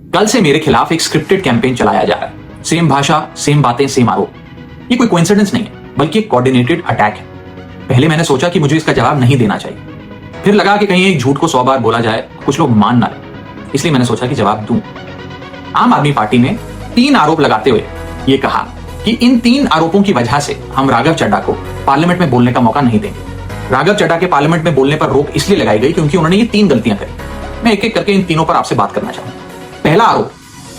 कल से मेरे खिलाफ एक स्क्रिप्टेड कैंपेन चलाया जा रहा है। सेम भाषा, सेम बातें, सेम आरोप। ये कोई कोइंसिडेंस नहीं है, बल्कि एक कोऑर्डिनेटेड अटैक है। पहले मैंने सोचा कि मुझे इसका जवाब नहीं देना चाहिए, फिर लगा कि कहीं एक झूठ को 100 बार बोला जाए, कुछ लोग मान ना लें, इसलिए मैंने सोचा कि जवाब दूं। आम आदमी पार्टी ने 3 आरोप लगाते हुए ये कहा कि इन 3 आरोपों की वजह से हम राघव चड्ढा को पार्लियामेंट में बोलने का मौका नहीं देंगे। राघव चड्ढा के पार्लियामेंट में बोलने पर रोक इसलिए लगाई गई क्योंकि उन्होंने ये 3 गलतियां करी। मैं एक एक करके इन तीनों पर आपसे बात करना चाहूंगा। पहला आरोप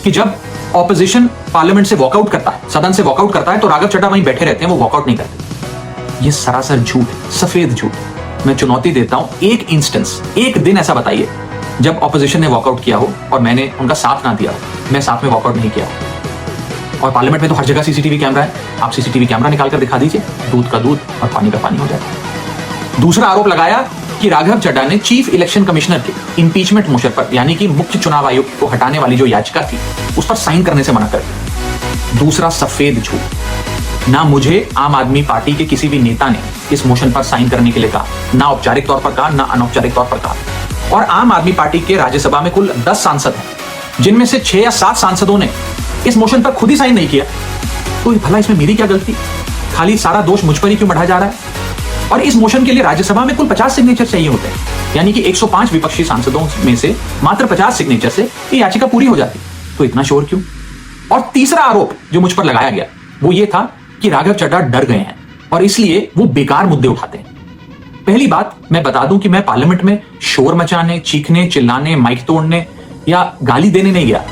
कि जब ऑपोजिशन पार्लियामेंट से वॉकआउट करता है, सदन से वॉकआउट करता है, तो राघव चड्ढा वहीं बैठे रहते हैं, वो वॉकआउट नहीं करते। ये सरासर झूठ, सफेद झूठ। मैं चुनौती देता हूं, एक इंस्टेंस, एक दिन ऐसा बताइए जब ऑपोजिशन ने वॉकआउट किया हो और मैंने उनका साथ ना दिया हो, मैं साथ में वॉकआउट नहीं किया हो। और पार्लियामेंट में तो हर जगह सीसीटीवी कैमरा है, आप सीसीटीवी कैमरा निकाल कर दिखा दीजिए, दूध का दूध और पानी का पानी हो जाए। दूसरा आरोप लगाया कि राघव चड्ढा ने चीफ इलेक्शन कमिश्नर के इंपीचमेंट मोशन पर, यानी कि मुख्य चुनाव आयुक्त को हटाने वाली जो याचिका थी, उस पर साइन करने से मना कर दिया। दूसरा सफेद झूठ। ना मुझे आम आदमी पार्टी के किसी भी नेता ने इस मोशन पर साइन करने के लिए कहा, ना औपचारिक तौर पर कहा, ना अनौपचारिक तौर पर कहा। और आम आदमी पार्टी के राज्यसभा में कुल 10 सांसद हैं, जिनमें से 6 या 7 सांसदों ने इस मोशन पर खुद ही साइन नहीं किया। तो भला इसमें मेरी क्या गलती? खाली सारा दोष मुझ पर ही क्यों बढ़ाया जा रहा है? और इस मोशन के लिए राज्यसभा में कुल 50 सिग्नेचर चाहिए होते हैं, यानी कि 105 विपक्षी सांसदों में से मात्र 50 सिग्नेचर से ये याचिका पूरी हो जाती। तो इतना शोर क्यों? और तीसरा आरोप जो मुझ पर लगाया गया वो ये था कि राघव चड्ढा डर गए हैं और इसलिए वो बेकार मुद्दे उठाते हैं। पहली बात मैं बता दूं कि मैं पार्लियामेंट में शोर मचाने, चीखने, चिल्लाने, माइक तोड़ने या गाली देने नहीं गया।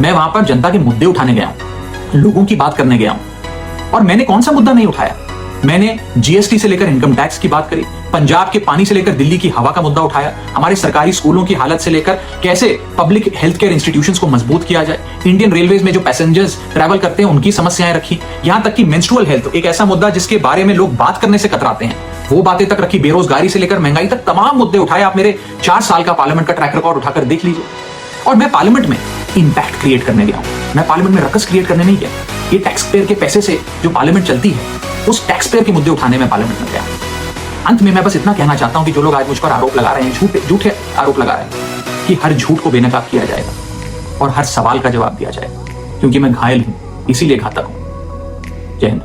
मैं वहां पर जनता के मुद्दे उठाने गया हूं, लोगों की बात करने गया हूं। और मैंने कौन सा मुद्दा नहीं उठाया? मैंने जीएसटी से लेकर इनकम टैक्स की बात करी, पंजाब के पानी से लेकर दिल्ली की हवा का मुद्दा उठाया, हमारे सरकारी स्कूलों की हालत से लेकर कैसे पब्लिक हेल्थ केयर इंस्टीट्यूशंस को मजबूत किया जाए, इंडियन रेलवेज में जो पैसेंजर्स ट्रैवल करते हैं उनकी समस्याएं रखी, यहां तक कि मेंस्ट्रुअल हेल्थ, एक ऐसा मुद्दा जिसके बारे में लोग बात करने से कतराते हैं, वो बातें तक रखी। बेरोजगारी से लेकर महंगाई तक तमाम मुद्दे उठाए। आप मेरे 4 साल का पार्लियामेंट का ट्रैक रिकॉर्ड उठाकर देख लीजिए। और मैं पार्लियामेंट में इंपैक्ट क्रिएट करने गया हूं, मैं पार्लियामेंट में रकस क्रिएट करने नहीं गया। ये टैक्स पेयर के पैसे से जो पार्लियामेंट चलती है, उस टैक्स पेयर के मुद्दे उठाने में पार्लियामेंट में गया। अंत में मैं बस इतना कहना चाहता हूं कि जो लोग आज मुझ पर आरोप लगा रहे हैं, झूठे आरोप लगा रहे हैं, कि हर झूठ को बेनकाब किया जाएगा और हर सवाल का जवाब दिया जाएगा, क्योंकि मैं घायल हूं, इसीलिए घातक हूं। जय हिंद।